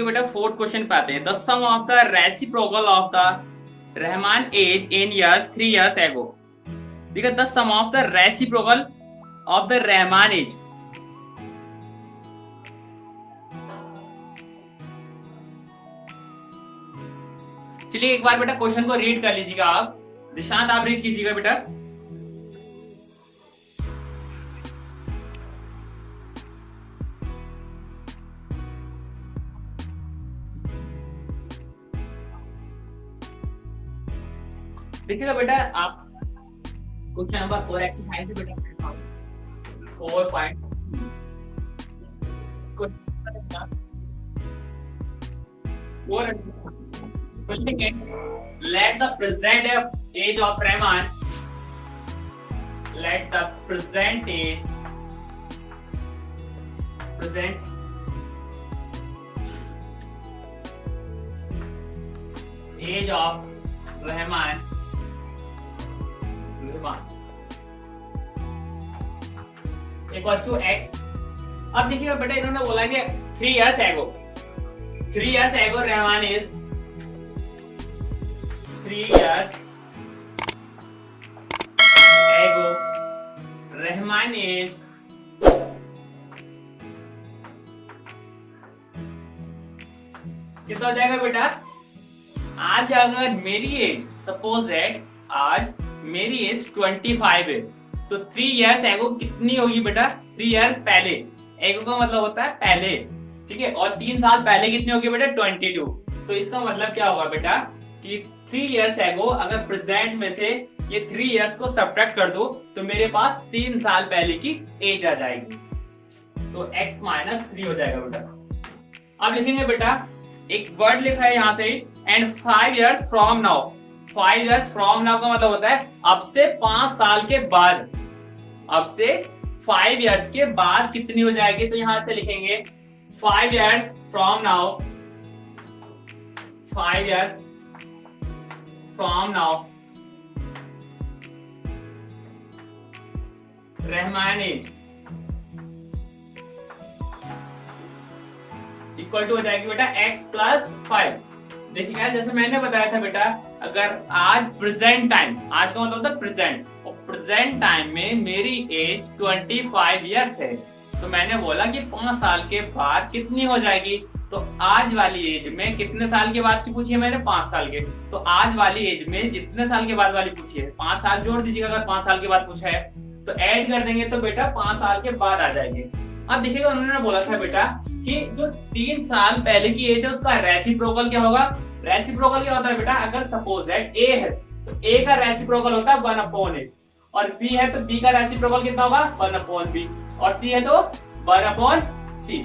देखिए बेटा fourth question पे आते हैं। The sum of the reciprocal of the Rahman age in years 3 years ago. देखिए the sum of the reciprocal of the Rahman age. चलिए एक बार बेटा क्वेश्चन को रीड कर लीजिएगा आप। निशांत आप रीड कीजिएगा बेटा। देखिएगा बेटा आप क्वेश्चन नंबर 4 एक्सरसाइज है बेटा 4 point. Let the present age of Rahman, let the present age of Rahman equals to x। अब देखिए बेटा इन्होंने बोला कि 3 years ago Rahman is 3 years ago Rahman is कितना हो जाएगा बेटा। आज अगर मेरी एज सपोज दैट आज मेरी एज 25 है तो 3 years एगो कितनी होगी बेटा। 3 years पहले, एगो का मतलब होता है पहले, ठीक है। और 3 साल पहले कितनी होगी बेटा 22। तो इसका मतलब क्या होगा बेटा कि 3 years एगो अगर प्रेजेंट में से ये 3 years को सब्ट्रैक्ट कर दो तो मेरे पास 3 साल पहले की एज आ जाएगी। तो x - 3 हो जाएगा बेटा। अब लिखेंगे बेटा एक वर्ड लिखा है यहाँ से and 5 years from now. 5 years from now का मतलब होता है अब से 5 साल के बाद। अब से 5 years के बाद कितनी हो जाएगी तो यहां से लिखेंगे 5 years from now. 5 years from now Rahman age equal to हो जाएगी बेटा x + 5। देखिएगा जैसे मैंने बताया था बेटा अगर आज प्रेजेंट टाइम, आज का मतलब होता है प्रेजेंट, और प्रेजेंट टाइम में मेरी एज 25 years है तो मैंने बोला कि 5 साल के बाद कितनी हो जाएगी। तो आज वाली एज में कितने साल के बाद की पूछी है मैंने 5 साल के। तो आज वाली एज में जितने साल के बाद वाली पूछी है 5 साल जोड़ दीजिएगा। अगर 5 साल के बाद पूछा है तो ऐड कर देंगे तो बेटा 5 साल के बाद आ जाएंगे। अब देखिएगा उन्होंने बोला था बेटा कि जो 3 साल पहले की एज है उसका रेसिप्रोकल क्या होगा। रेसिप्रोकल क्या होता है बेटा अगर सपोज दैट a है तो a का रेसिप्रोकल होता है 1/a और b है तो b का रेसिप्रोकल कितना होगा 1/b और c है तो 1/c।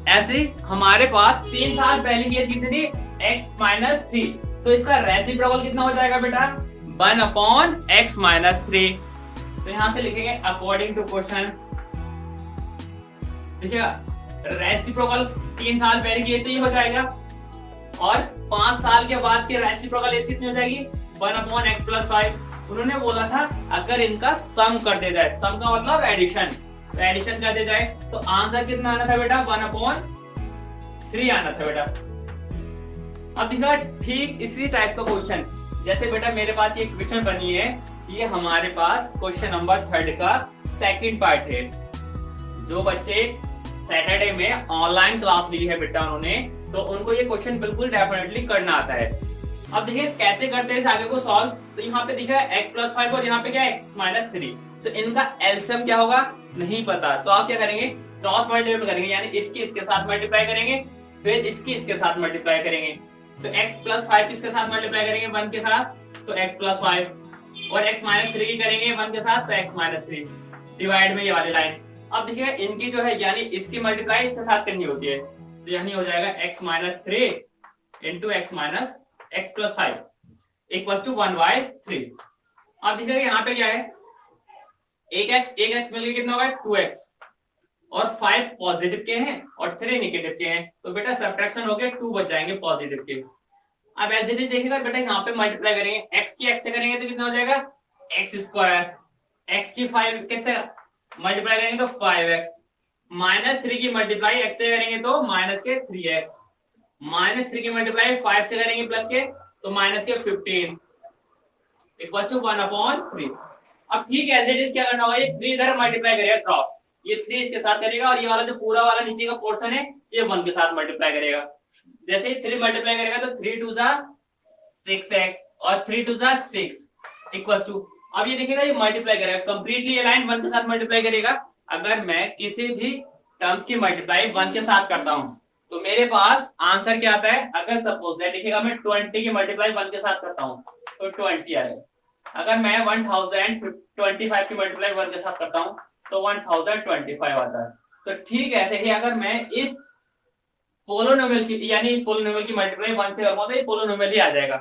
ऐसे हमारे पास 3 साल पहले की एज कितनी थी x - 3 तो इसका रेसिप्रोकल कितना हो जाएगा बेटा 1/x - 3। तो यहां से लिखेंगे अकॉर्डिंग टू क्वेश्चन। देखिएगा रेसिप्रोकल 3 साल पहले की एज तो ये हो जाएगा और 5 साल के बाद की रेसिप्रोकल एज कितनी हो जाएगी 1/x + 5। उन्होंने बोला था अगर इनका सम कर दिया जाए, सम का मतलब एडिशन, तो एडिशन कर दिया जाए तो आंसर कितना आना था बेटा 1/3 आना था बेटा। अब देखा ठीक इसी टाइप का क्वेश्चन जैसे बेटा मेरे पास ये क्वेश्चन बनी है, ये हमारे पास क्वेश्चन नंबर 3 का सेकंड पार्ट है। जो बच्चे सैटरडे में ऑनलाइन क्लास ली है बेटा उन्होंने, तो उनको ये क्वेश्चन बिल्कुल डेफिनेटली करना आता है। अब देखिए कैसे करते हैं इस आगे को सॉल्व। तो यहाँ पे दिखा है x + 5 और यहाँ पे क्या है x - 3। तो इनका एलसीएम क्या होगा नहीं पता, तो आप क्या करेंगे क्रॉस मल्टीप्लाई करेंगे, यानी इसकी इसके साथ मल्टीप्लाई करेंगे फिर इसकी इसके साथ मल्टीप्लाई करेंगे। तो x + 5 किसके साथ मल्टीप्लाई करेंगे 1 के साथ तो x + 5 और x - 3 की करेंगे 1 के साथ तो x - 3 डिवाइड में ये वाली लाइन। अब देखिए इनकी जो है यानी इसकी मल्टीप्लाई इसके साथ करनी होती है तो यानी हो जाएगा x - 3 into x + 5 equals to 1/3। अब देखिए यहाँ पे क्या है एक x मिलकर कितना होगा 2x और 5 पॉजिटिव के हैं और 3 नेगेटिव के हैं तो बेटा सब्ट्रैक्शन हो गया 2 बच जाएंगे पॉजिटिव के। अब एज इट इज देखिएगा बेटा यहाँ पे मल्टीप्लाई करेंगे x की x से करेंगे तो कितना हो जाएगा x², x की 5 कैसे मल्टीप्लाई करेंगे तो 5x -3 की मल्टीप्लाई x से करेंगे तो माइनस के 3x, -3 की मल्टीप्लाई 5 से करेंगे प्लस के तो माइनस के 15 इक्वल टू 1/3। अब ठीक एज इट इज क्या करना होगा, ये 3 इधर मल्टीप्लाई करेगा क्रॉस, ये 3 इसके साथ करेगा और ये वाला जो पूरा वाला नीचे का पोर्शन है ये 1 के साथ मल्टीप्लाई करेगा। जैसे ही 3 मल्टीप्लाई करेगा तो 3 2 जा 6x और 3 2 जा 6 इक्वल टू, अब ये देखिएगा ये मल्टीप्लाई करेगा कंप्लीटली, ये लाइन 1 के साथ मल्टीप्लाई करेगा। अगर मैं किसी भी टर्म्स की मल्टीप्लाई 1 के साथ करता हूं तो मेरे पास आंसर क्या आता है, अगर सपोज दैट देखिएगा मैं 20 की मल्टीप्लाई 1 के साथ करता हूं तो 20 आएगा। अगर मैं 1025 की मल्टीप्लाई 1 के साथ करता हूं तो 1025 आता है। तो ठीक ऐसे ही अगर मैं इस पोलोनोमियल की यानी इस पोलोनोमियल की मल्टीप्लाई 1 से करूंगा तो ये पोलोनोमियल ही आ जाएगा।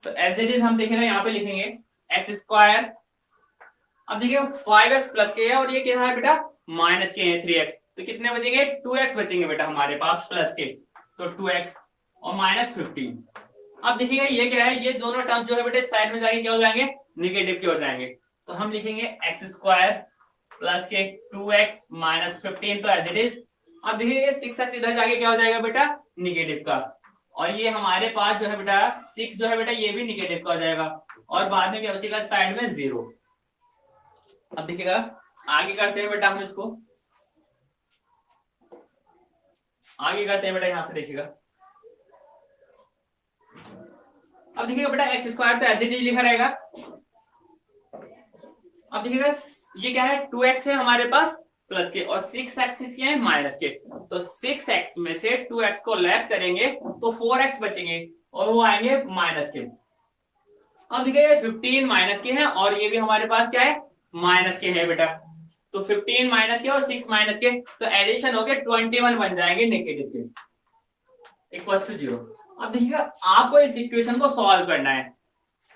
तो एज इट इज हम देखेंगे यहाँ पे लिखेंगे एक्स स्क्वायर, अब देखिए 5x प्लस के है और ये क्या है बेटा माइनस के है 3x, तो कितने बचेंगे 2x बचेंगे बेटा हमारे पास प्लस के, तो 2x और माइनस 15। अब देखिएगा ये क्या है, ये दोनों टर्म्स जो है बेटे साइड में जाके क्या हो जाएंगे निगेटिव के हो जाएंगे। तो हम लिखेंगे एक्स स्क्वायर प्लस के 2x माइनस 15, तो एज इट इज। अब देखिए ये 6x इधर जाके क्या हो जाएगा बेटा निगेटिव का, और ये हमारे पास जो है बेटा 6 जो है बेटा ये भी निगेटिव का हो जाएगा, और बाद में क्या बचेगा साइड में 0। अब देखिएगा आगे करते हैं बेटा हम इसको, आगे करते हैं बेटा यहां से देखिएगा। अब देखिएगा बेटा एक्स स्क्वायर तो एज इट इज लिखा रहेगा। अब देखिएगा ये क्या है 2x है हमारे पास प्लस के और 6x क्या है माइनस के, तो 6x में से 2x को लेस करेंगे तो 4x बचेंगे और वो आएंगे माइनस के। अब देखिए 15 माइनस के हैं और ये भी हमारे पास क्या है माइनस के है बेटा, तो 15 माइनस के और 6 माइनस के, तो एडिशन हो गया 21 बन जाएंगे नेगेटिव के इक्वल टू 0। अब देखिएगा आपको इस इक्वेशन को सॉल्व करना है।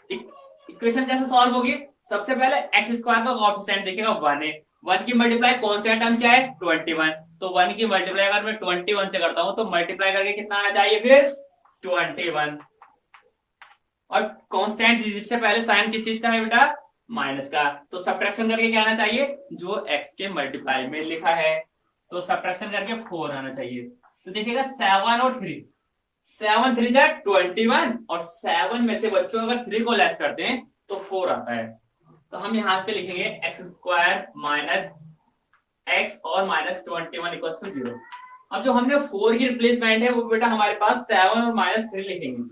इक्वेशन कैसे सॉल्व होगी, सबसे पहले एक्स स्क्वायर का कोएफिशिएंट देखिएगा 1 है, 1 की मल्टीप्लाई कांस्टेंट टर्म क्या है 21, तो 1 की मल्टीप्लाई अगर मैं 21 से करता हूं तो मल्टीप्लाई करके कितना आना चाहिए फिर 21, और कांस्टेंट डिजिट से पहले साइन किस चीज का है बेटा माइनस का, तो सब्ट्रैक्शन करके क्या आना चाहिए जो x के मल्टीप्लाई में लिखा है, तो सब्ट्रैक्शन करके 4 आना चाहिए। तो देखिएगा 7 और 3, 7 3 जा 21 और 7 में से बच्चों अगर 3 को लेस करते हैं तो 4 आता है। तो हम यहाँ पे लिखेंगे एक्स स्क्वायर माइनस एक्स और माइनस 21 इक्वल टू 0। अब जो हमने 4 की रिप्लेसमेंट है वो बेटा हमारे पास 7 और माइनस 3 लिखेंगे,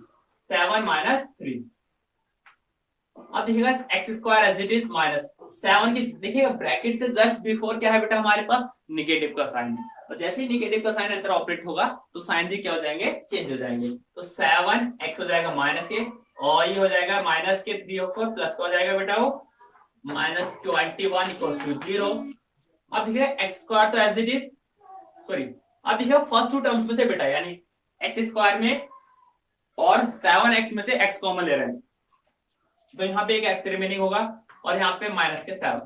7 माइनस 3। अब देखिएगा x square as it is minus 7 की देखिएगा ब्रैकेट से जस्ट बिफोर क्या है बेटा हमारे पास निगेटिव का साइन, और जैसे ही निगेटिव का साइन अंदर ऑपरेट होगा तो साइन भी क्या हो जाएंगे चेंज हो जाएंगे, तो 7x हो जाएगा माइनस के और ये हो जाएगा माइनस के 3 ऊपर प्लस का हो जाएगा बेटा वो माइनस 21 इक्वल टू 0। अब देखिए एक्स स्क्वायर तो एज इट इज सॉरी, अब देखिए फर्स्ट टू टर्म्स में से बेटा यानी एक्स स्क्वायर में और 7x में से x कॉमन ले रहे हैं, तो यहाँ पे एक x रिमेनिंग होगा और यहाँ पे माइनस के 7।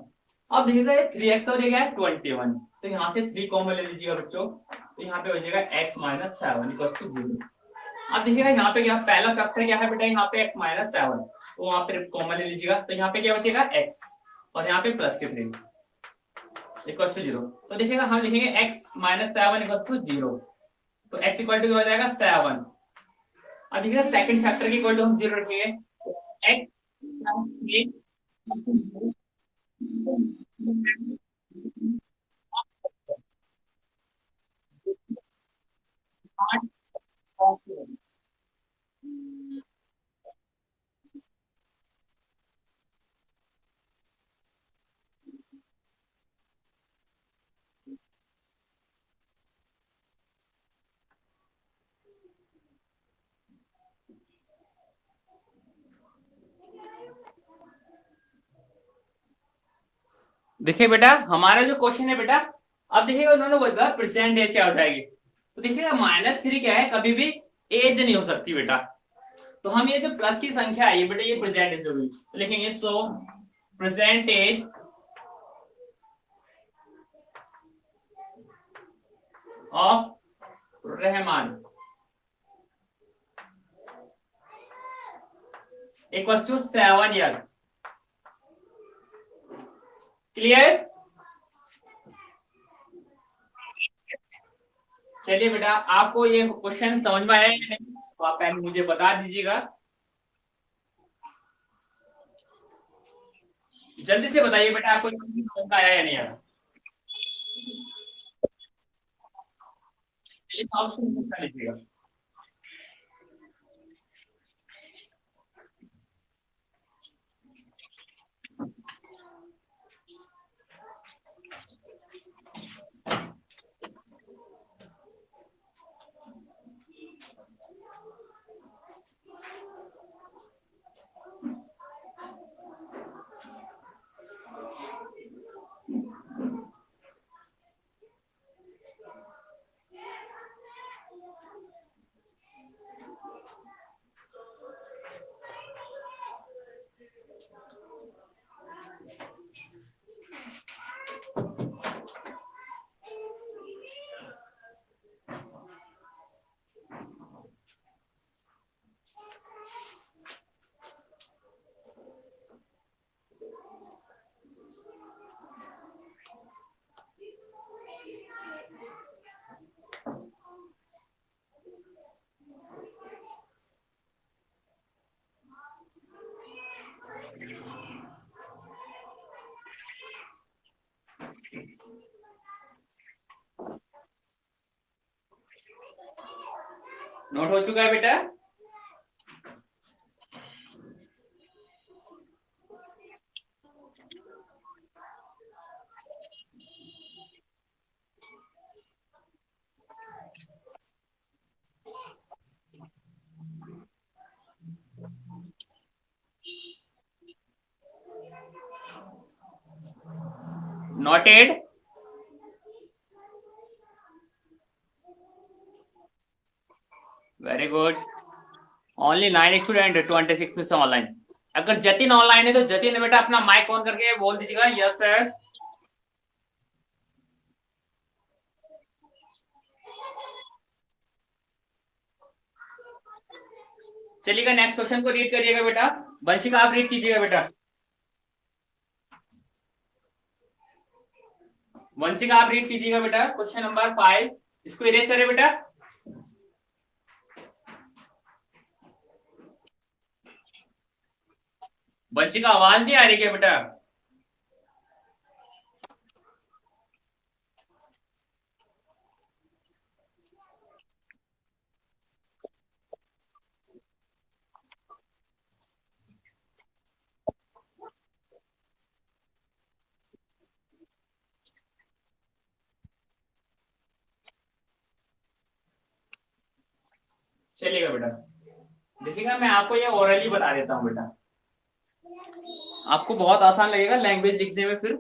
अब देखिएगा ये 3x और ये क्या है 21, तो यहाँ से 3 कॉमन ले लीजिएगा बच्चों, तो यहाँ पे हो जाएगा x माइनस 7 इक्वल टू 0। अब देखिएगा यहाँ पे क्या पहला फैक्टर क्या है बेटा यहाँ पे x माइनस 7, तो वहां पे कॉमन ले लीजिएगा, तो यहाँ पे क्या बचेगा x और यहाँ पे प्लस के 3 इक्वल टू 0। तो देखिएगा हम लिखेंगे x माइनस 7 इक्वल टू 0, तो x इक्वल टू हो जाएगा 7। अब देखिएगा सेकंड फैक्टर की इक्वल टू हम 0 रखेंगे, x देखिए बेटा हमारा जो क्वेश्चन है बेटा, अब देखिएगा उन्होंने बोला प्रेजेंट एज क्या हो जाएगी, तो देखिएगा -3 क्या है कभी भी एज नहीं हो सकती बेटा, तो हम ये जो प्लस की संख्या आई है बेटा ये प्रेजेंट एज होगी, तो लिखेंगे so present age of Rahman equal to 7 year. Clear? चलिए बेटा, आपको ये क्वेश्चन समझ में आया या नहीं, तो आप पहले मुझे बता दीजिएगा, जल्दी से बताइए बेटा, आपको समझ में आया या नहीं आया। चलिए आप उसको पूछा लीजिएगा। नोट हो चुका है बेटा? Noted. Very good. Only 9 student, 26 में से ऑनलाइन। अगर जतिन ऑनलाइन है तो जतिन बेटा अपना माइक ऑन करके बोल दीजिएगा यस सर। चलिएगा, नेक्स्ट क्वेश्चन को रीड करिएगा बेटा। वंशिका आप रीड कीजिएगा बेटा। वंशिका आप रीड कीजिएगा बेटा, क्वेश्चन नंबर 5। इसको इरेज करें बेटा। वंशिका आवाज नहीं आ रही क्या बेटा? चलिएगा बेटा, देखिएगा मैं आपको ये ओरली बता देता हूँ बेटा, आपको बहुत आसान लगेगा लैंग्वेज लिखने में। फिर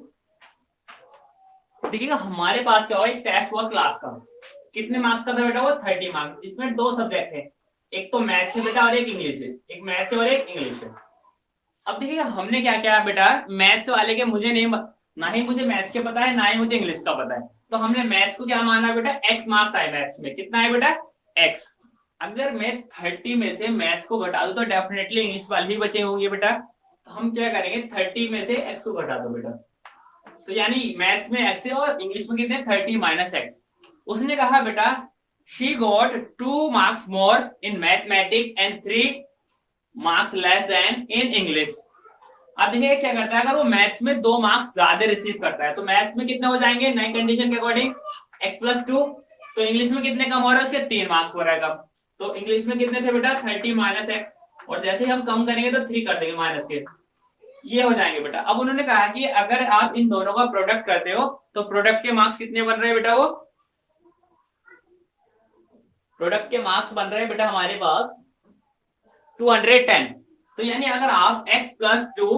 देखिएगा हमारे पास क्या हुआ, एक टेस्ट हुआ क्लास का। कितने मार्क्स का था बेटा वो? 30 मार्क्स। इसमें 2 सब्जेक्ट है, एक तो मैथ्स है बेटा और एक इंग्लिश है। एक मैथ्स है और एक इंग्लिश है। अब देखिएगा हमने क्या किया बेटा, मैथ्स वाले के मुझे नहीं, ना ही मुझे मैथ्स के पता है ना ही मुझे इंग्लिश का पता है, तो हमने मैथ्स को क्या माना बेटा, एक्स मार्क्स आए मैथ्स में। कितना है बेटा? एक्स। अगर मैं 30 में से मैथ्स को घटा दूं तो डेफिनेटली इंग्लिश वाले ही बचे होंगे बेटा। तो हम क्या करेंगे, 30 में से एक्स को घटा दो बेटा। तो यानी मैथ्स में एक्स है और इंग्लिश में कितने, 30 माइनस एक्स। उसने कहा बेटा she got 2 marks more in mathematics and 3 marks less then in English. अब देखिए क्या करता है, अगर वो मैथ्स में 2 मार्क्स ज्यादा रिसीव करता है तो मैथ्स में कितने हो जाएंगे नई कंडीशन के अकॉर्डिंग, x प्लस 2। तो इंग्लिश में कितने कम हो रहा है, उसके 3 मार्क्स हो रहा है कम। तो इंग्लिश में कितने थे बेटा, 30 माइनस एक्स, और जैसे ही हम कम करेंगे तो 3 कर देंगे माइनस के, ये हो जाएंगे बेटा। अब उन्होंने कहा कि अगर आप इन दोनों का प्रोडक्ट करते हो तो प्रोडक्ट के मार्क्स कितने बन रहे हैं बेटा, वो प्रोडक्ट के मार्क्स बन रहे हैं बेटा हमारे पास 210। तो यानी अगर आप x प्लस 2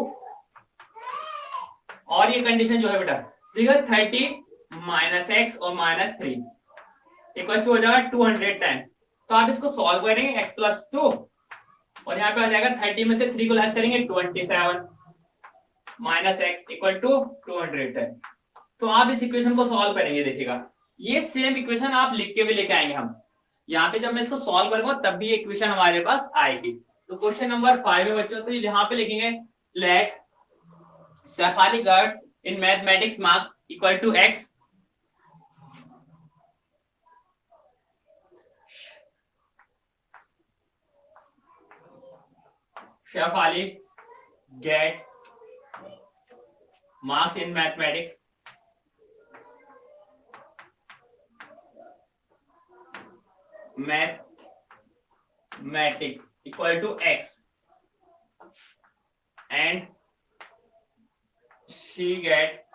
और ये कंडीशन जो है बेटा, ठीक है, 30 माइनस एक्स और माइनस 3 इक्वल टू हो जाएगा 210। तो आप इसको सॉल्व करेंगे x प्लस 2 और यहाँ पे आ जाएगा 30 में से 3 को लेस करेंगे 27 माइनस एक्स इक्वल टू 210। तो आप इस इक्वेशन को सॉल्व करेंगे, देखिएगा ये सेम इक्वेशन आप लिख के भी लेके आएंगे हम। यहाँ पे जब मैं इसको सॉल्व करूंगा तब भी इक्वेशन हमारे पास आएगी। तो क्वेश्चन नंबर 5 है बच्चों, तो यहाँ पे लिखेंगे let Shefali gets in mathematics marks equal to X. Shafali get marks in mathematics equal to X and she get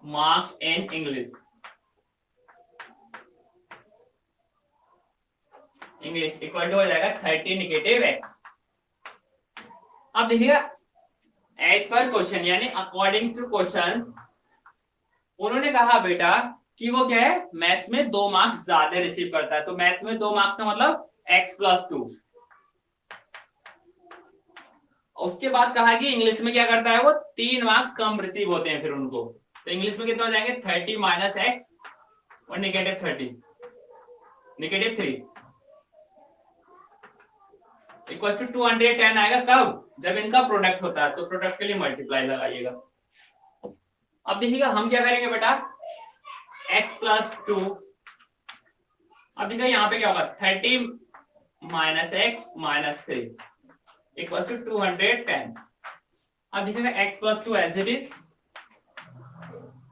marks in English equal to हो जाएगा 30 नेगेटिव x। अब देखिएगा एज पर क्वेश्चन यानी अकॉर्डिंग टू क्वेश्चन उन्होंने कहा बेटा कि वो क्या है मैथ्स में 2 मार्क्स ज्यादा रिसीव करता है। तो मैथ्स में 2 मार्क्स का मतलब x+2। उसके बाद कहा कि इंग्लिश में क्या करता है वो 3 मार्क्स कम रिसीव होते हैं फिर उनको। तो इंग्लिश में कितना हो जाएंगे 30 माइनस x और -30 -3 इक्वल टू 210 आएगा। कब? जब इनका प्रोडक्ट होता है। तो प्रोडक्ट के लिए मल्टीप्लाई लगाइएगा। अब देखिएगा हम क्या करेंगे बेटा x+2। अब देखिए यहाँ पे क्या होगा 30 minus x minus 3 equal to 210। अब देखिएगा x+2 एज इट इज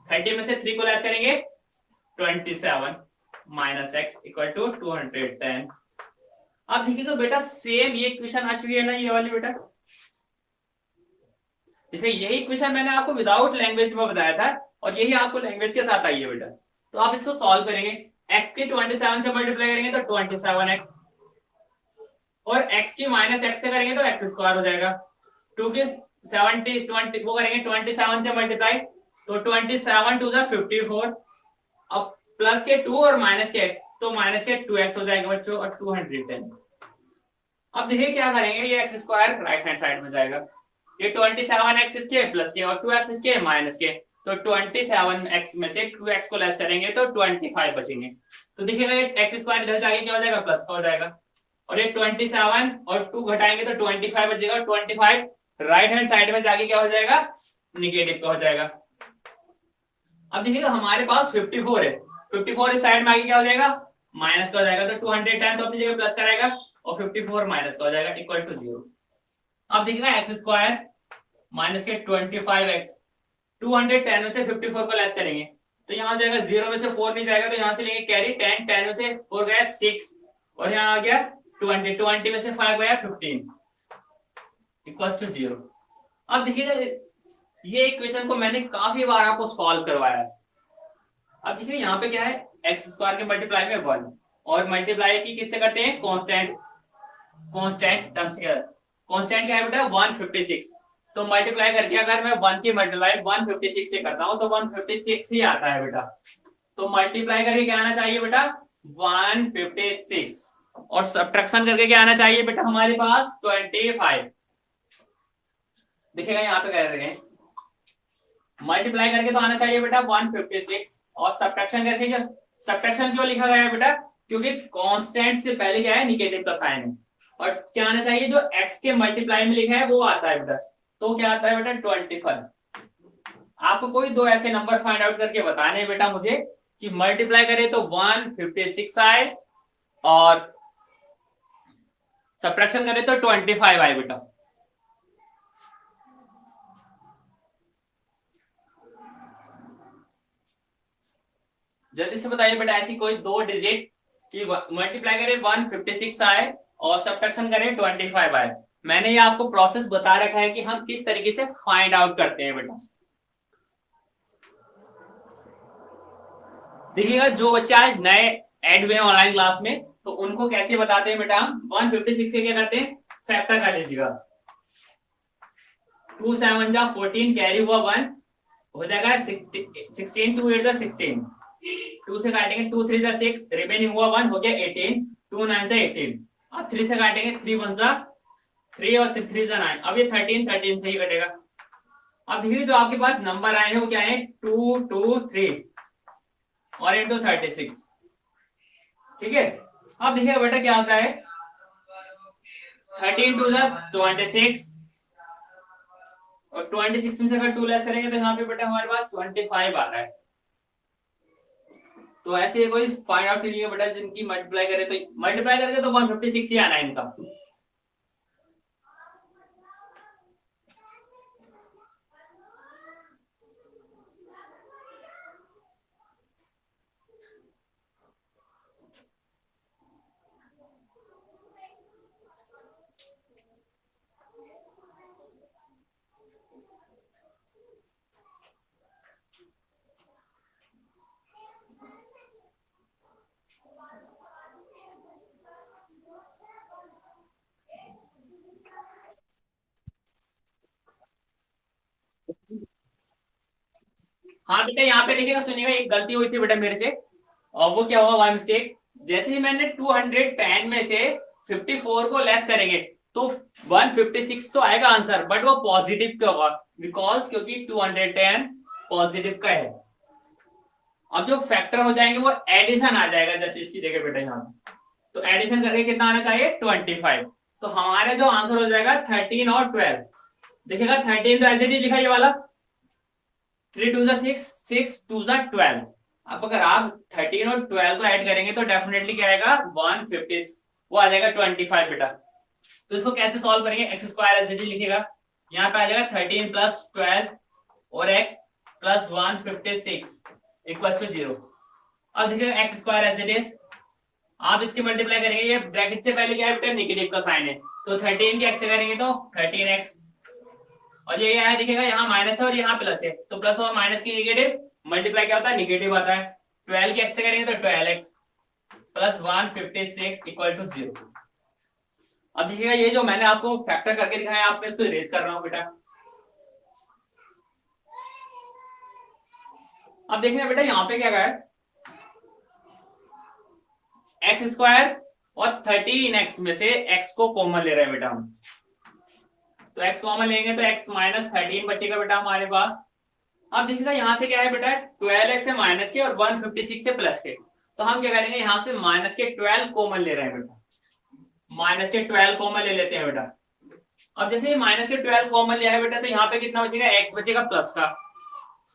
30 में से 3 को लेस करेंगे 27 माइनस x इक्वल टू 210। अब देखिए तो बेटा सेम ये इक्वेशन आ चुकी है ना ये वाली बेटा। देखिए यही इक्वेशन मैंने आपको विदाउट लैंग्वेज में बताया था और यही आपको लैंग्वेज के साथ आई है बेटा। तो आप इसको सॉल्व करेंगे x के 27 से मल्टीप्लाई करेंगे तो 27x और x की माइनस x से करेंगे तो x² हो जाएगा। 2 के 70 20 वो करेंगे 27 से मल्टीप्लाई तो 27 2 54। अब प्लस के 2 और माइनस के x तो माइनस के 2x हो जाएगा बच्चों और 210। अब देखिए क्या करेंगे ये x² राइट हैंड साइड में जाएगा। ये 27x इसके प्लस के और 2x इसके माइनस के तो 27x में से 2x को लेस करेंगे तो 25 बचेंगे। तो देखिएगा ये x² इधर जाके क्या हो जाएगा प्लस का हो जाएगा और ये 27 और 2 घटाएंगे तो 25 बचेगा। 25 राइट हैंड साइड में जाके क्या हो जाएगा निगेटिव का हो जाएगा। अब देखिएगा हमारे पास 54 है 54 इस साइड में आगे क्या हो जाएगा माइनस का हो जाएगा तो 210 तो अपनी जगह प्लस कराएगा और 54 माइनस का हो जाएगा इक्वल टू 0। अब देखिएगा x² माइनस के 25x 210 में से 54 को लेस करेंगे तो यहाँ हो जाएगा 0 में से 4 नहीं जाएगा तो यहाँ से लेंगे कैरी 10 10 में से 4 गया 6 और यहाँ आ गया 20 20 में से 5 गया 15 इक्वल टू 0। अब देखिएगा ये इक्वेशन को मैंने काफी बार आपको सॉल्व करवाया है। अब देखिए यहाँ पे क्या है x² के मल्टीप्लाई में 1 और मल्टीप्लाई की किससे करते हैं कांस्टेंट टर्म से। कांस्टेंट क्या है बेटा 156 तो मल्टीप्लाई करके अगर मैं 1 की मल्टीप्लाई 156 से करता हूं तो 156 ही आता है बेटा। तो मल्टीप्लाई करके क्या आना चाहिए बेटा 156 और सब्ट्रैक्शन करके क्या आना चाहिए बेटा हमारे पास 25। देखिएगा यहाँ पे कह रहे हैं मल्टीप्लाई करके तो आना चाहिए बेटा 156 और सब्ट्रैक्शन करके क्या सब्ट्रैक्शन क्यों लिखा गया है बेटा क्योंकि कांस्टेंट से पहले क्या है निगेटिव का साइन है और क्या आना चाहिए जो x के मल्टीप्लाई में लिखा है वो आता है बेटा। तो क्या आता है बेटा 25। आपको कोई दो ऐसे नंबर फाइंड आउट करके बताने हैं बेटा मुझे कि मल्टीप्लाई करें तो 156 आए और सब्ट्रैक्शन करें तो 25 आए बेटा। जल्दी से बताइए बेटा ऐसी कोई दो डिजिट कि मल्टीप्लाई करें 156 आए और सब्ट्रैक्शन करें 25 आए। मैंने ये आपको प्रोसेस बता रखा है कि हम किस तरीके से फाइंड आउट करते हैं बेटा। देखिएगा जो बच्चा आज नए एड हुए ऑनलाइन क्लास में तो उनको कैसे बताते हैं बेटा हम 156 से क्या करते हैं फैक्टर कर लीजिएगा 2 7 जा 14 कैरी हुआ 1 हो जाएगा 16 2 8 जा 16 2 से काटेंगे 2 3 जा 6 रिमेनिंग हुआ 1 हो गया 18 2 9 जा 18 अब 3 से काटेंगे 3 1 जा 3 और 3 जा 9 अब ये 13 से ही कटेगा। अब देखिए जो आपके पास नंबर आए हैं वो क्या है 2 2 3 और इंटू 36 ठीक है। अब देखिए बेटा क्या होता है 13 2 जा 26 और 26 में से अगर 2 लेस करेंगे तो यहाँ पे बेटा हमारे पास 25 आ रहा है। तो ऐसे कोई फाइंड आउट नहीं है बेटा जिनकी मल्टीप्लाई करे तो मल्टीप्लाई करके तो 156 ही आना है इनका। हाँ बेटा यहाँ पे देखिएगा, सुनिएगा, एक गलती हुई थी बेटा मेरे से, और वो क्या हुआ, बाय मिस्टेक, जैसे ही मैंने 210 में से 54 को लेस करेंगे तो 156 तो आएगा आंसर, बट वो पॉजिटिव का होगा, बिकॉज क्योंकि 210 पॉजिटिव का है। अब जो फैक्टर हो जाएंगे वो एडिशन आ जाएगा, जैसे इसकी जगह बेटा यहाँ, तो एडिशन करके कितना आना चाहिए 25, तो हमारा जो आंसर हो जाएगा 13 और 12। देखिएगा 13 तो एज इट इज लिखा ये वाला, 3 2 6, 6 2 12। अब अगर आप 13 और 12 को ऐड करेंगे तो डेफिनेटली क्या आएगा 150, वो आ जाएगा 25 बेटा। तो इसको कैसे सॉल्व करेंगे, x square as it is लिखिएगा, यहाँ पे आ जाएगा 13 प्लस 12 और एक्स प्लस 156 इक्वल टू 0। अब देखिएगा x square as it is, आप इसके मल्टीप्लाई करेंगे, ये ब्रैकेट से पहले क्या है बेटा नेगेटिव का साइन है, तो 13 के एक्स से करेंगे तो 13x, और ये है देखिएगा यहाँ माइनस है और यहाँ प्लस है, तो प्लस और माइनस की नेगेटिव मल्टीप्लाई क्या होता है नेगेटिव आता है, 12 के एक्स से करेंगे तो 12x प्लस 156 इक्वल टू 0। अब देखिएगा ये जो मैंने आपको फैक्टर करके दिखाया, आप इसको इरेज कर रहा हूँ बेटा। अब देखिए बेटा यहाँ पे क्या है, एक्स स्क्वायर और 13x में से x को कॉमन ले रहे हैं बेटा हम, तो x कॉमन लेंगे तो x माइनस 13 बचेगा बेटा हमारे पास। अब देखिएगा यहाँ से क्या है बेटा 12x से माइनस के और 156 से प्लस के, तो हम क्या करेंगे यहाँ से माइनस के 12 कॉमन ले रहे हैं बेटा, माइनस के 12 कॉमन ले लेते हैं बेटा। अब जैसे माइनस के 12 कॉमन लिया है बेटा, तो यहाँ पे कितना बचेगा x बचेगा प्लस का,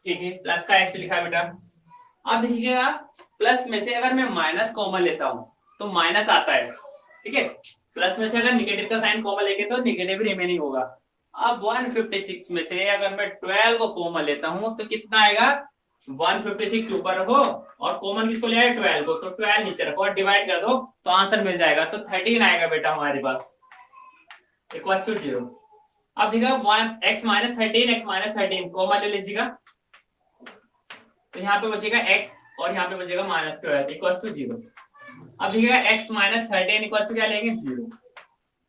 ठीक है, प्लस का x लिखा है बेटा। अब देखिएगा प्लस में से अगर मैं माइनस कॉमन लेता हूं तो माइनस आता है, ठीक है, प्लस में से अगर निगेटिव का साइन कॉमन लेंगे तो निगेटिव रिमेनिंग होगा। अब 156 में से अगर मैं 12 को कॉमन लेता हूं तो कितना आएगा, 156 ऊपर रखो और कॉमन किसको ले आए 12 को, तो 12 नीचे रखो और डिवाइड कर दो तो आंसर मिल जाएगा, तो 13 आएगा बेटा हमारे पास इक्वल टू 0। अब देखिएगा x minus 13, x minus 13 common ले लीजिएगा, तो यहाँ पे बचेगा x और यहाँ पे बचेगा माइनस 12 इक्वल टू 0। अब देखिएगा x माइनस 13 इक्वल टू क्या लेंगे 0,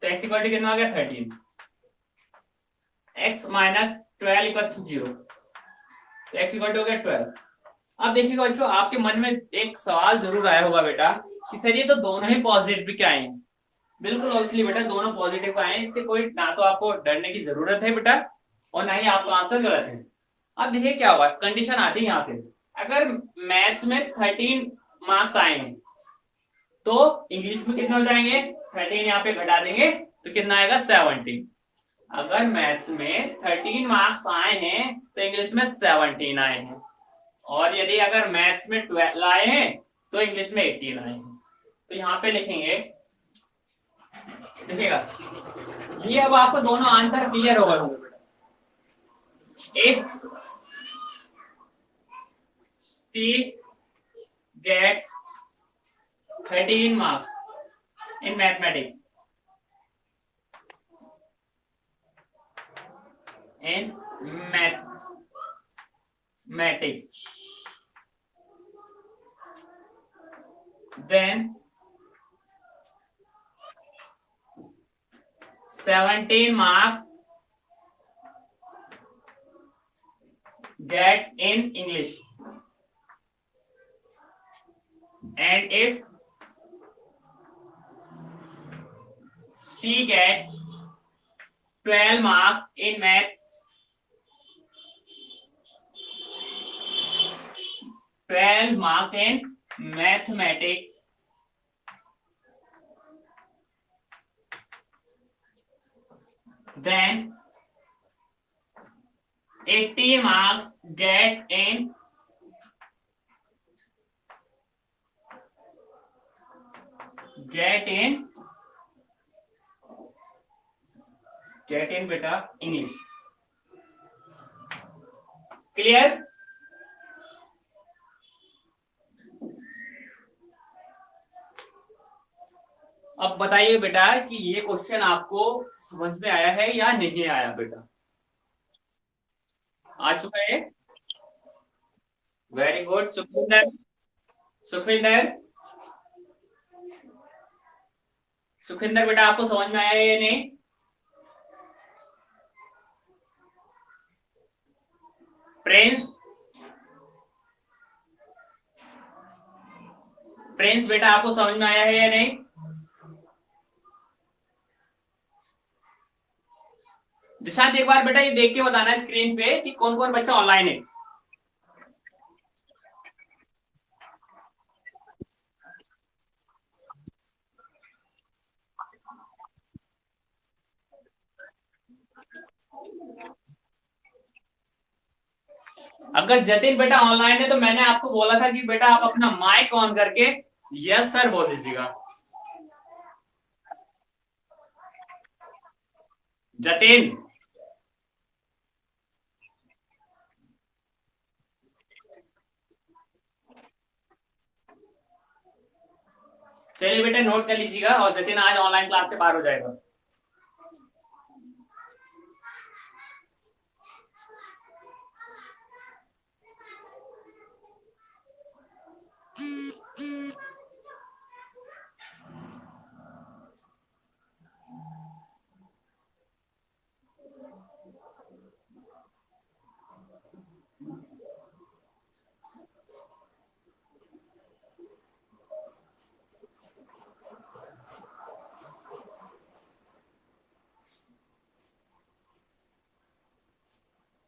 तो x इक्वल टू कितना हो गया 13, x माइनस 12 इक्वल टू 0, तो x इक्वल टू हो गया 12। अब देखिएगा बच्चों आपके मन में एक सवाल जरूर आया होगा बेटा कि सर ये तो दोनों ही पॉजिटिव क्या आए, बिल्कुल ऑब्वियसली बेटा दोनों पॉजिटिव आए, इससे कोई ना तो आपको डरने की जरूरत है बेटा और ना ही आपका आंसर गलत है। अब देखिए क्या हुआ, कंडीशन आती है यहाँ से, अगर मैथ्स में 13 मार्क्स आए हैं तो इंग्लिश में कितने हो जाएंगे, 13 यहाँ पे घटा देंगे तो कितना आएगा 17। अगर मैथ्स में 13 मार्क्स आए हैं तो इंग्लिश में 17 आए हैं, और यदि अगर मैथ्स में 12 आए हैं तो इंग्लिश में 18 आए हैं। तो यहाँ पे लिखेंगे, देखिएगा ये अब आपको दोनों आंसर क्लियर होगा बेटा। If C gets 13 marks in mathematics, then 17 marks get in English, and if she get 12 marks in math, 12 marks in mathematics, then 80 marks get in बेटा इंग्लिश। क्लियर? अब बताइए बेटा कि ये क्वेश्चन आपको समझ में आया है या नहीं आया बेटा? आ चुका है? Very good. सुखविंदर, सुखविंदर, सुखविंदर बेटा आपको समझ में आया या नहीं? प्रिंस, फ्रेंड्स बेटा आपको समझ में आया है या नहीं? दिशांत एक बार बेटा ये देख के बताना स्क्रीन पे कि कौन कौन बच्चा ऑनलाइन है। अगर जतिन बेटा ऑनलाइन है तो मैंने आपको बोला था कि बेटा आप अपना माइक ऑन करके यस सर बोल दीजिएगा। जतिन चलिए बेटा नोट कर लीजिएगा और जतिन आज ऑनलाइन क्लास से बाहर हो जाएगा।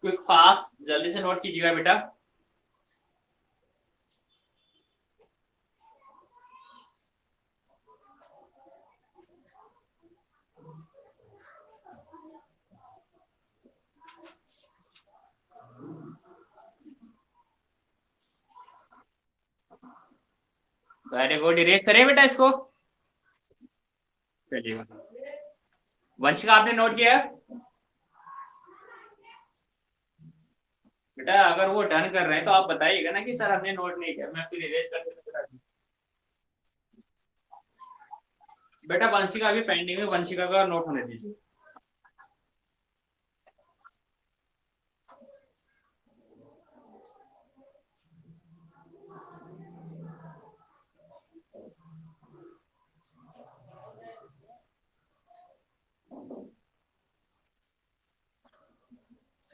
क्विक फास्ट जल्दी से नोट कीजिएगा बेटा। वेरी गुड, इरेज करें बेटा इसको। चलिए वंशिका आपने नोट किया? बेटा अगर वो डन कर रहे हैं तो आप बताइएगा ना कि सर हमने नोट नहीं किया, मैं फिर इरेज कर दूंगा। बेटा वंशिका अभी पेंडिंग है, वंशिका का नोट होने दीजिए।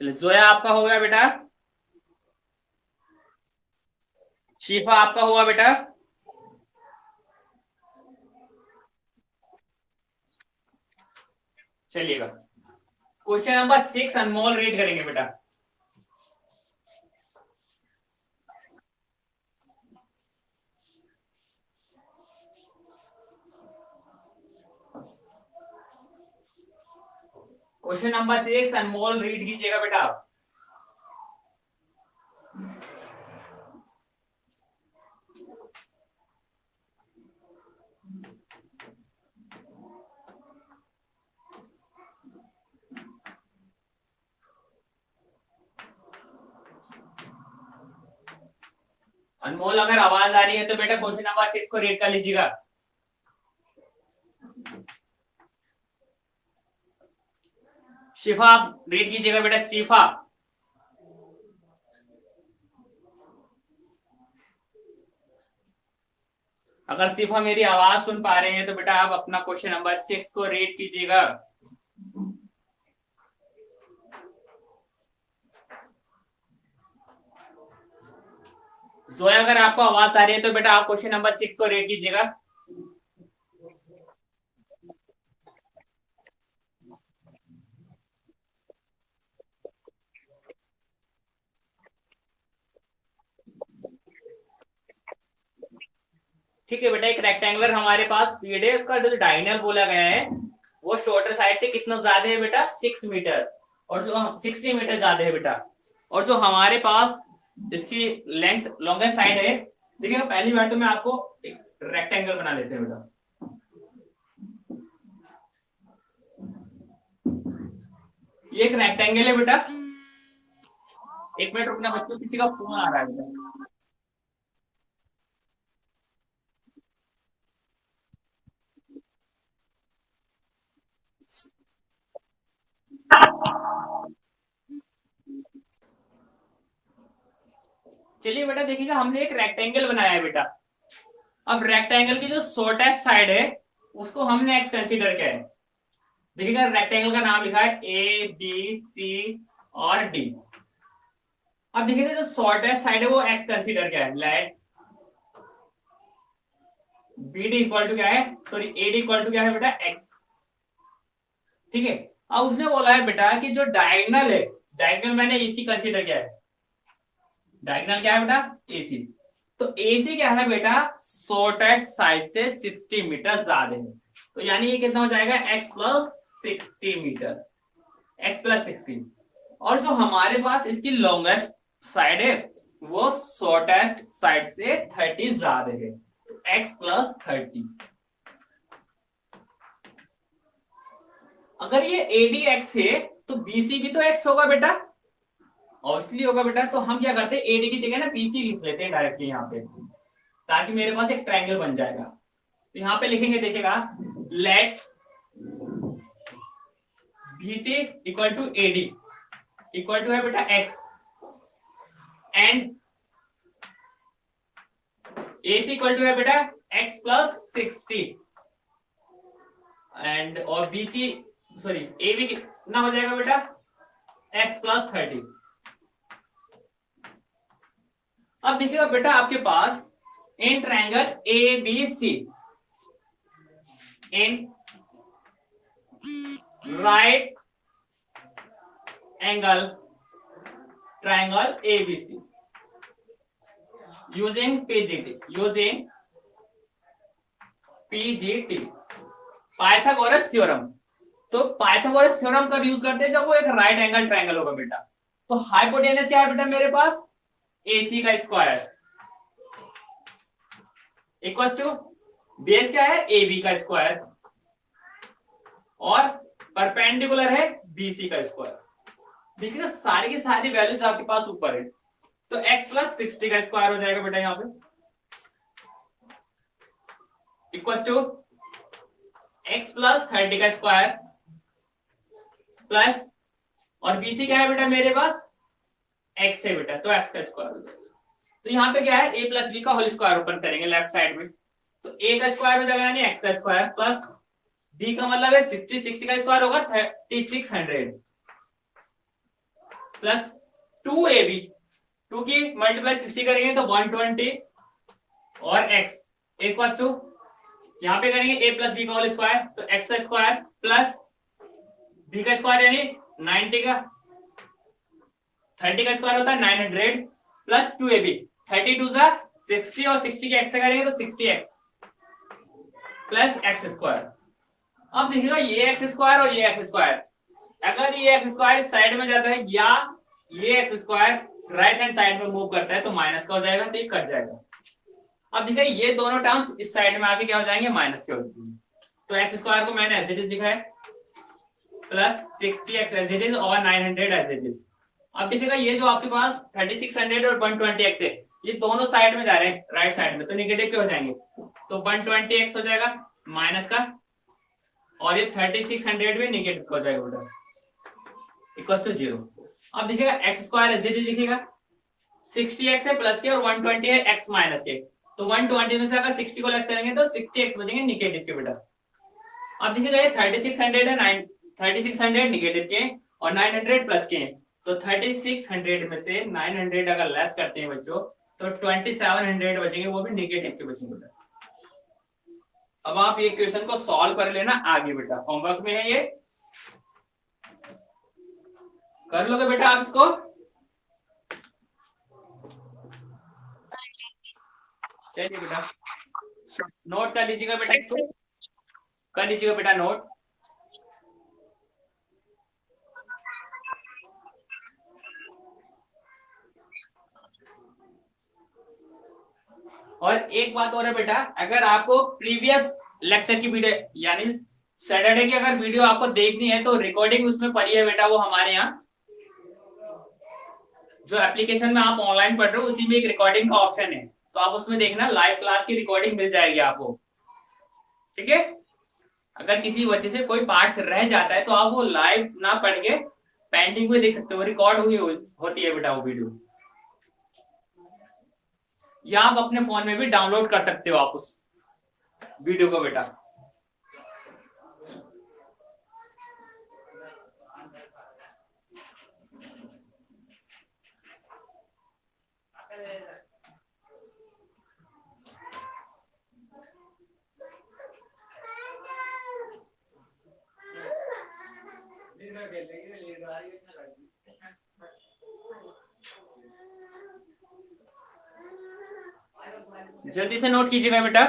जोया आपका हो गया बेटा। शिफा आपका हुआ बेटा। चलिएगा क्वेश्चन नंबर 6 अनमोल रीड करेंगे बेटा। क्वेश्चन नंबर 6 अनमोल रीड कीजिएगा बेटा। अनमोल अगर आवाज आ रही है तो बेटा क्वेश्चन नंबर 6 को रीड कर लीजिएगा। शिफा आप रीड कीजिएगा बेटा। शिफा अगर शिफा मेरी आवाज सुन पा रहे हैं तो बेटा आप अपना क्वेश्चन नंबर 6 को रीड कीजिएगा। जोया अगर आपको आवाज आ रही है तो बेटा आप क्वेश्चन नंबर 6 को रीड कीजिएगा। ठीक है बेटा, एक रेक्टेंगुलर हमारे पास फील्ड है, उसका जो डायगोनल बोला गया है वो शॉर्टर साइड से कितना ज्यादा है बेटा 6 मीटर, और जो 60 मीटर ज्यादा है बेटा। और जो हमारे पास इसकी लेंथ लॉन्गेस्ट साइड है, देखिए पहली बार तो मैं आपको एक रेक्टेंगल बना लेते हैं बेटा। ये एक रेक्टेंगल है बेटा। एक मिनट रुकना बच्चों, किसी का फोन आ रहा है बेटा। चलिए बेटा देखिएगा, हमने एक रेक्टेंगल बनाया है बेटा। अब रेक्टेंगल की जो शॉर्टेस्ट साइड है उसको हमने एक्स कंसीडर किया है। देखिएगा रेक्टेंगल का नाम लिखा है ए बी सी और डी। अब देखिएगा जो शॉर्टेस्ट साइड है वो एक्स कंसीडर किया है। Let B D equal to क्या है, sorry A D equal to क्या है बेटा, एक्स। ठीक है, अब उसने बोला है बेटा कि जो डायगोनल है, डायगोनल मैंने एसी कंसीडर किया है, डायगोनल क्या है बेटा, एसी। तो एसी क्या है बेटा, शॉर्टेस्ट साइड से 60 मीटर ज्यादा है, तो यानी ये कितना हो जाएगा, x plus 60 metre, x plus 60। और जो हमारे पास इसकी लॉन्गेस्ट साइड है वो शॉर्टेस्ट साइड से 30 ज्यादा है, तो x प्लस 30। अगर ये AD x है तो BC भी तो x होगा बेटा, ऑब्वियसली होगा बेटा। तो हम क्या करते हैं, AD की जगह ना BC लिख लेते हैं डायरेक्टली यहाँ पे, ताकि मेरे पास एक ट्रायंगल बन जाएगा। तो यहाँ पे लिखेंगे, देखिएगा, let BC equal to AD equal to है बेटा x and AC equal to है बेटा x प्लस 60 एंड और BC सॉरी AB कितना हो जाएगा बेटा, x प्लस 30। अब देखिएगा बेटा, आपके पास in triangle ABC in right angle triangle ABC using PGT Pythagoras theorem. तो पाइथागोरस थ्योरम कब यूज करते हैं, जब वो एक राइट एंगल ट्रायंगल होगा बेटा। तो हाइपोटेनस क्या है बेटा मेरे पास, AC का स्क्वायर इक्वल्स टू बेस क्या है, AB का स्क्वायर, और परपेंडिकुलर है BC का स्क्वायर। देखिए सारी की सारी वैल्यूज आपके पास ऊपर है, तो x प्लस 60 का स्क्वायर हो जाएगा बेटा यहाँ पे, इक्वल्स टू x प्लस 30 का स्क्वायर प्लस, और BC क्या है बेटा मेरे पास, x है बेटा, तो x का स्क्वायर हो जाएगा। तो यहाँ पे क्या है, a प्लस b का होल स्क्वायर ओपन करेंगे लेफ्ट साइड में, तो a का स्क्वायर हो जाएगा यानी x का स्क्वायर, प्लस b का मतलब है 60 का स्क्वायर होगा 3600 प्लस 2ab, 2 की मल्टीप्लाई 60 करेंगे तो 120 और x इक्वल्स टू, यहाँ पे करेंगे a प्लस बी का होल स्क्वायर, तो x का स्क्वायर प्लस b का स्क्वायर यानी 90 का, 30 का स्क्वायर होता है 900 प्लस 2ab, 32 जा 60 और 60 के x से करेंगे तो 60x प्लस x स्क्वायर। अब देखिएगा ये एक्स स्क्वायर और ये एक्स स्क्वायर, अगर ये एक्स स्क्वायर साइड में जाता है या ये x square right hand side में मूव करता है तो माइनस का हो जाएगा, तो ये कट जाएगा। अब देखिए ये दोनों टर्म्स इस साइड में आके क्या हो जाएंगे, माइनस के हो जाएंगे। तो एक्स स्क्वायर को मैंने एज इट इज लिखा है plus 60x as it is और 900 एज इट इज। अब देखिएगा ये जो आपके पास 3600 और 120x है, ये दोनों साइड में जा रहे हैं राइट साइड में, तो निगेटिव के हो जाएंगे, तो 120x हो जाएगा माइनस का, और ये 3600 भी निगेटिव हो जाएगा बेटा, इक्वल्स टू 0। अब देखिएगा x square as it is लिखिएगा, 60x है प्लस के और 120 है x माइनस के, तो 120 में से अगर 60 को लेस करेंगे तो 60x बचेंगे निगेटिव के बेटा। अब देखिएगा ये 3600 है, 3600 निगेटिव के और 900 प्लस के, तो 3600 में से 900 अगर लेस करते हैं बच्चों तो 2700 बचेंगे, वो भी निगेटिव के बचेंगे बेटा। अब आप ये क्वेश्चन को सॉल्व कर लेना आगे बेटा, होमवर्क में है ये, कर लोगे बेटा आप इसको। चलिए बेटा नोट कर लीजिएगा बेटा, इसको कर लीजिएगा बेटा नोट। और एक बात और है बेटा, अगर आपको प्रीवियस लेक्चर की वीडियो यानी सैटरडे की अगर वीडियो आपको देखनी है तो रिकॉर्डिंग उसमें पड़ी है बेटा, वो हमारे यहाँ जो एप्लीकेशन में आप ऑनलाइन पढ़ रहे हो उसी में एक रिकॉर्डिंग का ऑप्शन है, तो आप उसमें देखना, लाइव क्लास की रिकॉर्डिंग मिल जाएगी आपको, ठीक है। अगर किसी वजह से कोई पार्ट रह जाता है तो आप वो लाइव ना पढ़ के पेंडिंग में देख सकते हो, रिकॉर्ड हुई होती है बेटा वो वीडियो, या आप अपने फोन में भी डाउनलोड कर सकते हो आप उस वीडियो को बेटा। जल्दी से नोट कीजिएगा बेटा।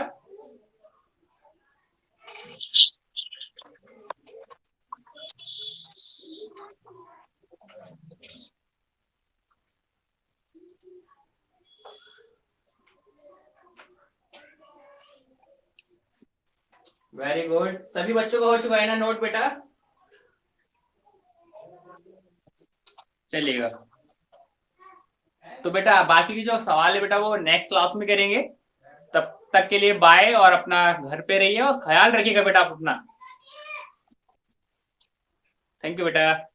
वेरी गुड, सभी बच्चों को हो चुका है ना नोट बेटा? चलिएगा, तो बेटा बाकी की जो सवाल है बेटा वो नेक्स्ट क्लास में करेंगे। तब तक के लिए बाय, और अपना घर पे रहिए और ख्याल रखिएगा बेटा आप अपना। थैंक यू बेटा।